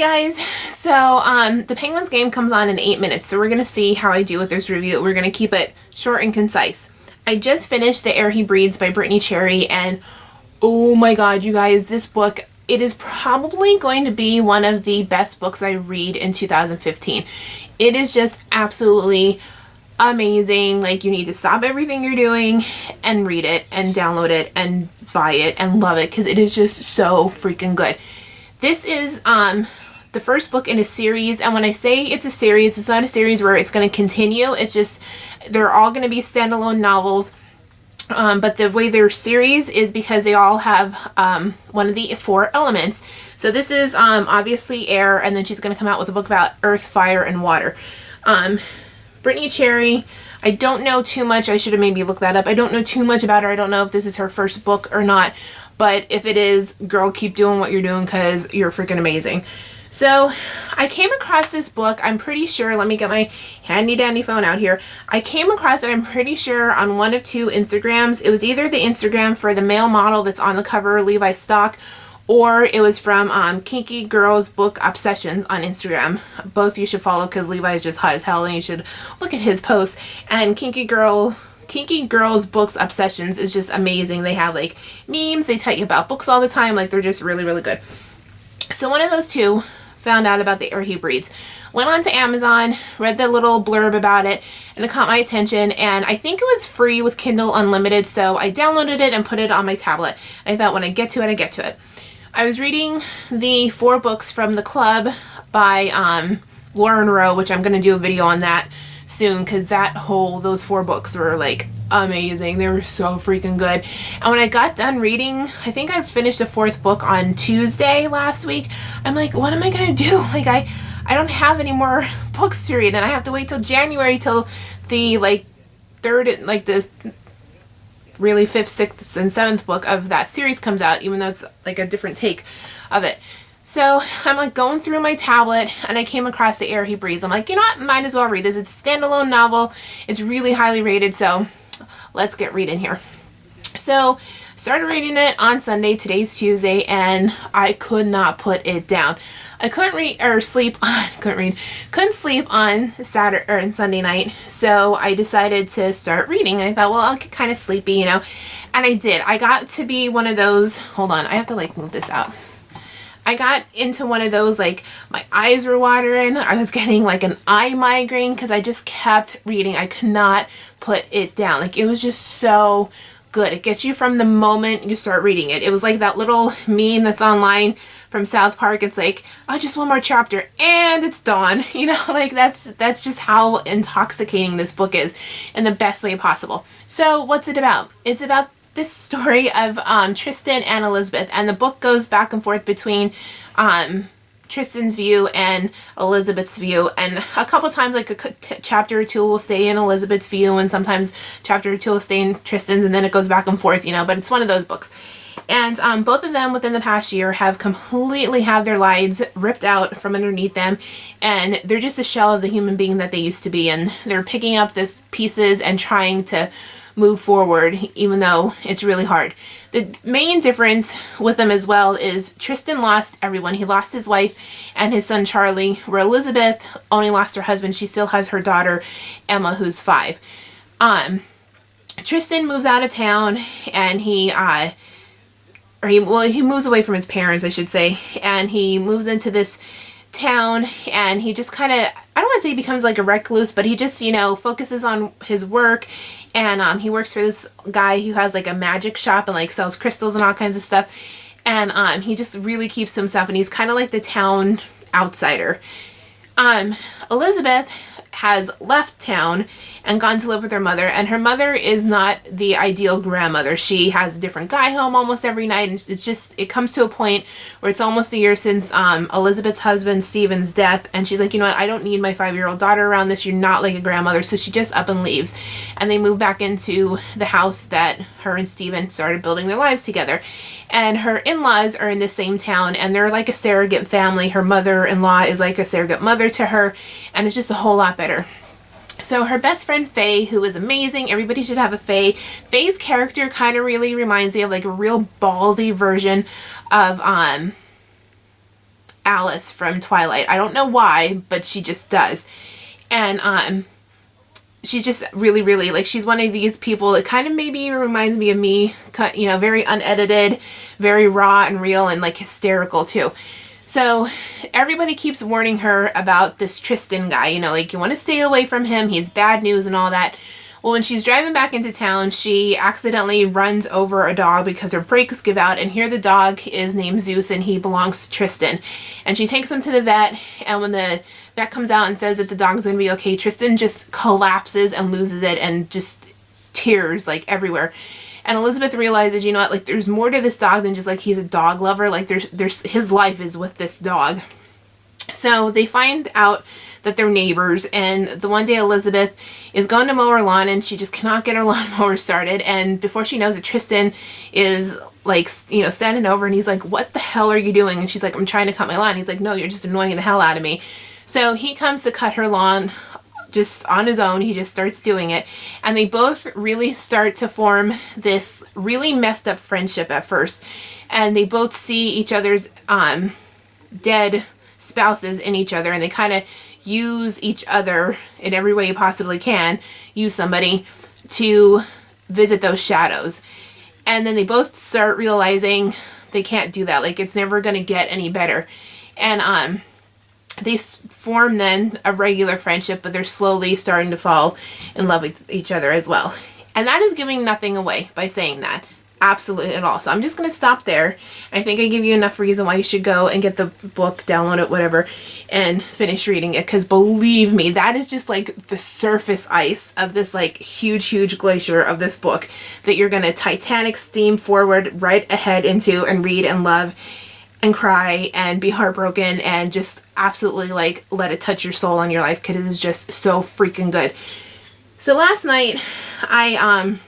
guys, so the Penguins game comes on in 8 minutes, so we're gonna see how I do with this review. We're gonna keep it short and concise. I just finished The Air He Breathes by Brittainy Cherry, and oh my god, you guys, this book, it is probably going to be one of the best books I read in 2015. It is just absolutely amazing. Like, you need to stop everything you're doing and read it and download it and buy it and love it, because it is just so freaking good. This is the first book in a series, and when I say it's a series, it's not a series where it's going to continue. It's just, they're all going to be standalone novels, but the way they're series is because they all have one of the 4 elements. So this is obviously air, and then she's going to come out with a book about earth, fire, and water. Brittainy Cherry, I don't know too much. I should have maybe looked that up. I don't know too much about her. I don't know if this is her first book or not. But if it is, girl, keep doing what you're doing, because you're freaking amazing. So I came across this book, I'm pretty sure, let me get my handy dandy phone out here. I came across it, I'm pretty sure, on one of 2 Instagrams. It was either the Instagram for the male model that's on the cover, Levi Stock, or it was from Kinky Girls Book Obsessions on Instagram. Both you should follow, because Levi is just hot as hell, and you should look at his posts. And Kinky Girls Books Obsessions is just amazing. They have like memes, they tell you about books all the time, like they're just really, really good. So one of those 2 found out about The Air He Breathes. Went on to Amazon, read the little blurb about it, and it caught my attention, and I think it was free with Kindle Unlimited, so I downloaded it and put it on my tablet. I thought when I get to it, I get to it. I was reading the 4 books from the club by Lauren Rowe, which I'm going to do a video on that soon, because those 4 books were like amazing. They were so freaking good. And when I got done reading, I think I finished the 4th book on Tuesday last week. I'm like, what am I gonna do? Like, I don't have any more books to read, and I have to wait till January till the like 3rd, like the really 5th, 6th, and 7th book of that series comes out, even though it's like a different take of it. So I'm like going through my tablet, and I came across The Air He Breathes. I'm like, you know what, might as well read this. It's a standalone novel. It's really highly rated, so let's get reading here. So started reading it on Sunday. Today's Tuesday, and I could not put it down. I couldn't sleep on Saturday or Sunday night, so I decided to start reading. And I thought, well, I'll get kind of sleepy, you know, and I did. I got to be one of those. Hold on, I have to like move this out. I got into one of those, like, my eyes were watering. I was getting like an eye migraine because I just kept reading. I could not put it down. Like, it was just so good. It gets you from the moment you start reading it. It was like that little meme that's online from South Park. It's like, oh, just one more chapter and it's dawn. You know, like that's just how intoxicating this book is in the best way possible. So what's it about? It's about this story of Tristan and Elizabeth, and the book goes back and forth between Tristan's view and Elizabeth's view, and a couple times like a chapter or 2 will stay in Elizabeth's view, and sometimes chapter or 2 will stay in Tristan's, and then it goes back and forth, you know, but it's one of those books. And both of them within the past year have completely had their lives ripped out from underneath them, and they're just a shell of the human being that they used to be, and they're picking up this pieces and trying to move forward, even though it's really hard. The main difference with them as well is Tristan lost everyone. He lost his wife and his son Charlie, where Elizabeth only lost her husband. She still has her daughter Emma, who's 5. Tristan moves out of town, and he moves away from his parents, I should say, and he moves into this town, and he just kind of, I don't want to say he becomes like a recluse, but he just, you know, focuses on his work, and he works for this guy who has like a magic shop and like sells crystals and all kinds of stuff, and he just really keeps to himself, and he's kind of like the town outsider. Elizabeth has left town and gone to live with her mother, and her mother is not the ideal grandmother. She has a different guy home almost every night, and it's just, it comes to a point where it's almost a year since Elizabeth's husband Stephen's death, and she's like, you know what, I don't need my 5-year-old daughter around this. You're not like a grandmother. So she just up and leaves, and they move back into the house that her and Stephen started building their lives together. And her in-laws are in the same town, and they're like a surrogate family. Her mother-in-law is like a surrogate mother to her, and it's just a whole lot better. So her best friend Faye, who is amazing, everybody should have a Faye. Faye's character kind of really reminds me of like a real ballsy version of Alice from Twilight. I don't know why, but she just does. And she's just really, really, like, she's one of these people that kind of maybe reminds me of me, you know, very unedited, very raw and real, and like hysterical too. So everybody keeps warning her about this Tristan guy, you know, like, you want to stay away from him, he's bad news and all that. Well, when she's driving back into town, she accidentally runs over a dog because her brakes give out, and here the dog is named Zeus, and he belongs to Tristan. And she takes him to the vet, and when the vet comes out and says that the dog's gonna be okay, Tristan just collapses and loses it, and just tears like everywhere. And Elizabeth realizes, you know what, like, there's more to this dog than just like he's a dog lover. Like, there's his life is with this dog. So they find out that they're neighbors, and the one day Elizabeth is going to mow her lawn and she just cannot get her lawnmower started, and before she knows it, Tristan is like, you know, standing over, and he's like, what the hell are you doing? And she's like, I'm trying to cut my lawn. He's like, no, you're just annoying the hell out of me. So he comes to cut her lawn just on his own. He just starts doing it, and they both really start to form this really messed up friendship at first, and they both see each other's dead spouses in each other, and they kind of use each other in every way you possibly can, use somebody to visit those shadows. And then they both start realizing they can't do that, like, it's never going to get any better. And they form then a regular friendship, but they're slowly starting to fall in love with each other as well. And that is giving nothing away by saying that. Absolutely at all. So I'm just going to stop there. I think I give you enough reason why you should go and get the book, download it, whatever, and finish reading it. Because believe me, that is just like the surface ice of this like huge, huge glacier of this book that you're going to Titanic steam forward right ahead into and read and love and cry and be heartbroken and just absolutely like let it touch your soul and your life, because it is just so freaking good. So last night I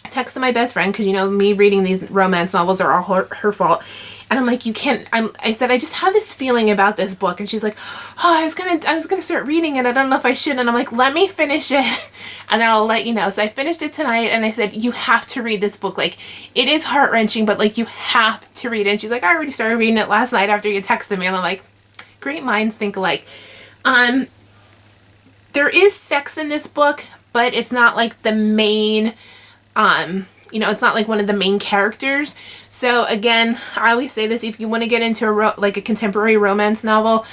texted my best friend, because, you know, me reading these romance novels are all her fault, and I'm like, you can't, I said, I just have this feeling about this book, and she's like, oh, I was gonna start reading it, I don't know if I should, and I'm like, let me finish it and then I'll let you know. So I finished it tonight, and I said, you have to read this book, like, it is heart-wrenching, but like, you have to read it. And she's like, I already started reading it last night after you texted me, and I'm like, great minds think alike. There is sex in this book, but it's not like the main, you know, it's not like one of the main characters. So again, I always say this, if you want to get into like a contemporary romance novel,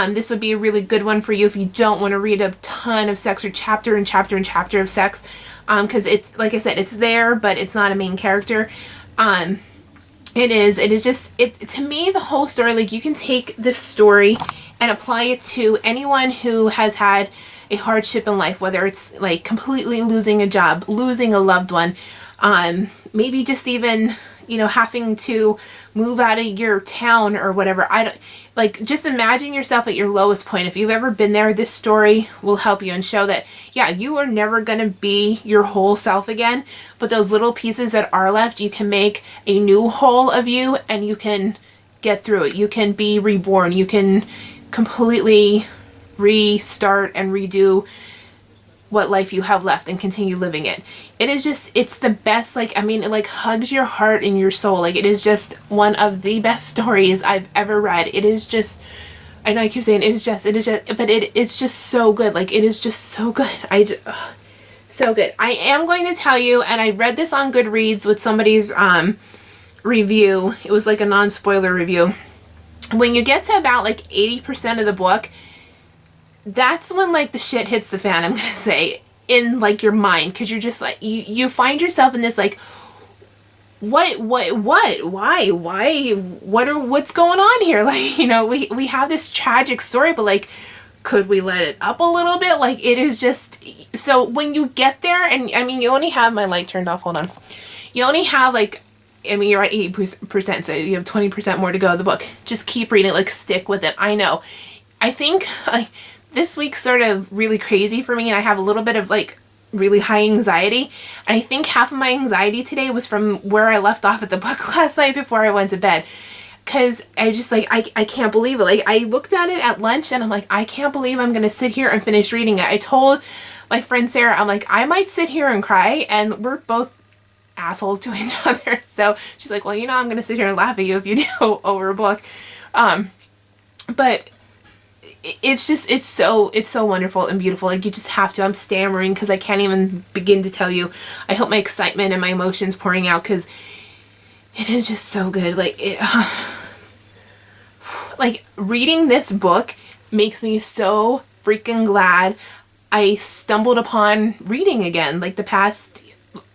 this would be a really good one for you if you don't want to read a ton of sex or chapter and chapter and chapter of sex, because it's, like I said, it's there, but it's not a main character. It is just, to me, the whole story, like, you can take this story and apply it to anyone who has had a hardship in life, whether it's like completely losing a job, losing a loved one, maybe just even, you know, having to move out of your town or whatever. I don't, like, just imagine yourself at your lowest point. If you've ever been there, this story will help you and show that, yeah, you are never going to be your whole self again, but those little pieces that are left, you can make a new whole of you, and you can get through it. You can be reborn. You can completely restart and redo what life you have left and continue living it. It is just, it's the best, like, I mean, it like hugs your heart and your soul. Like, it is just one of the best stories I've ever read. It is just, I know I keep saying it is just, but it's just so good. Like, it is just so good. So good. I am going to tell you, and I read this on Goodreads with somebody's review. It was like a non-spoiler review. When you get to about like 80% of the book, that's when like the shit hits the fan, I'm gonna say, in like your mind, because you're just like, you find yourself in this like, what's going on here? Like, you know, we have this tragic story, but like, could we let it up a little bit? Like, it is just, so when you get there, and I mean, you only have, my light turned off, hold on, you only have like, I mean, you're at 80%, so you have 20% more to go of the book. Just keep reading, like, stick with it. I know, I think like this week's sort of really crazy for me, and I have a little bit of like really high anxiety, and I think half of my anxiety today was from where I left off at the book last night before I went to bed, because I just like, I can't believe it. Like, I looked at it at lunch and I'm like, I can't believe I'm gonna sit here and finish reading it. I told my friend Sarah, I'm like, I might sit here and cry, and we're both assholes to each other. So she's like, well, you know, I'm gonna sit here and laugh at you if you do over a book. but it's just, it's so wonderful and beautiful. Like, you just have to. I'm stammering because I can't even begin to tell you. I hope my excitement and my emotions pouring out, because it is just so good. Like, like, reading this book makes me so freaking glad I stumbled upon reading again. Like, the past,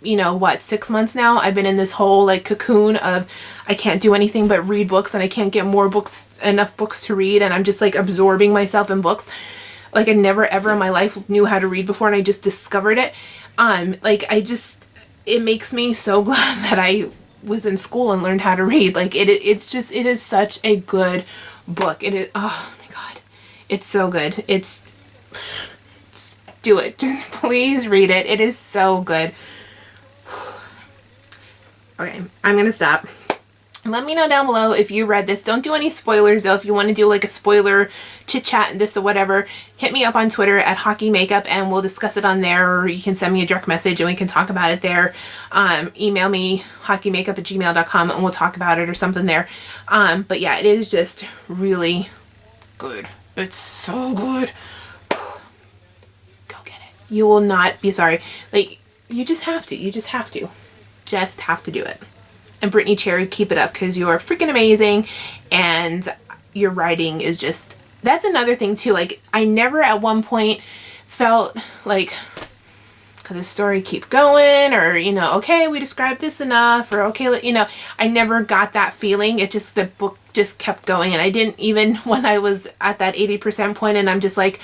you know, what, 6 months now, I've been in this whole like cocoon of I can't do anything but read books, and I can't get more books, enough books to read, and I'm just like absorbing myself in books. Like, I never ever in my life knew how to read before, and I just discovered it. Like, it makes me so glad that I was in school and learned how to read. Like, it is such a good book. It is, oh my god, it's so good. Just do it. Just please read it. It is so good. Okay, I'm gonna stop. Let me know down below if you read this. Don't do any spoilers though. If you want to do like a spoiler chit chat and this or whatever, hit me up on Twitter at HockeyMakeup and we'll discuss it on there, or you can send me a direct message and we can talk about it there. Email me hockeymakeup@gmail.com and we'll talk about it or something there. But yeah, it is just really good. It's so good. Go get it. You will not be sorry. Like, you just have to. You just have to. Just have to do it. And Brittainy Cherry, keep it up, because you are freaking amazing, and your writing is just, that's another thing too. Like, I never at one point felt like, could the story keep going, or, you know, okay, we described this enough, or okay, you know, I never got that feeling. It just, the book just kept going, and I didn't even, when I was at that 80% point and I'm just like,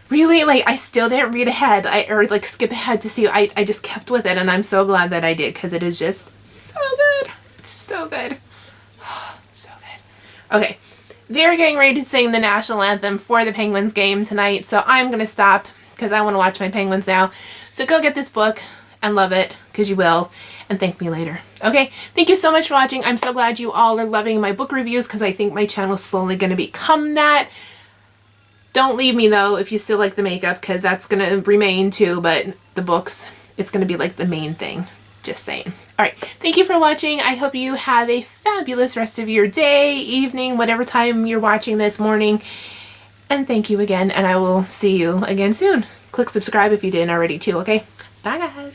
really, like, I still didn't read ahead, or like skip ahead to see, I just kept with it, and I'm so glad that I did, because it is just so good. So good. So good. Okay, they're getting ready to sing the national anthem for the Penguins game tonight, so I'm gonna stop because I want to watch my Penguins now. So go get this book and love it, because you will, and thank me later. Okay, thank you so much for watching. I'm so glad you all are loving my book reviews, because I think my channel's slowly going to become that. Don't leave me though if you still like the makeup, because that's going to remain too, but the books, it's going to be like the main thing. Just saying. Alright, thank you for watching. I hope you have a fabulous rest of your day, evening, whatever time you're watching this, morning. And thank you again, and I will see you again soon. Click subscribe if you didn't already too, okay? Bye guys!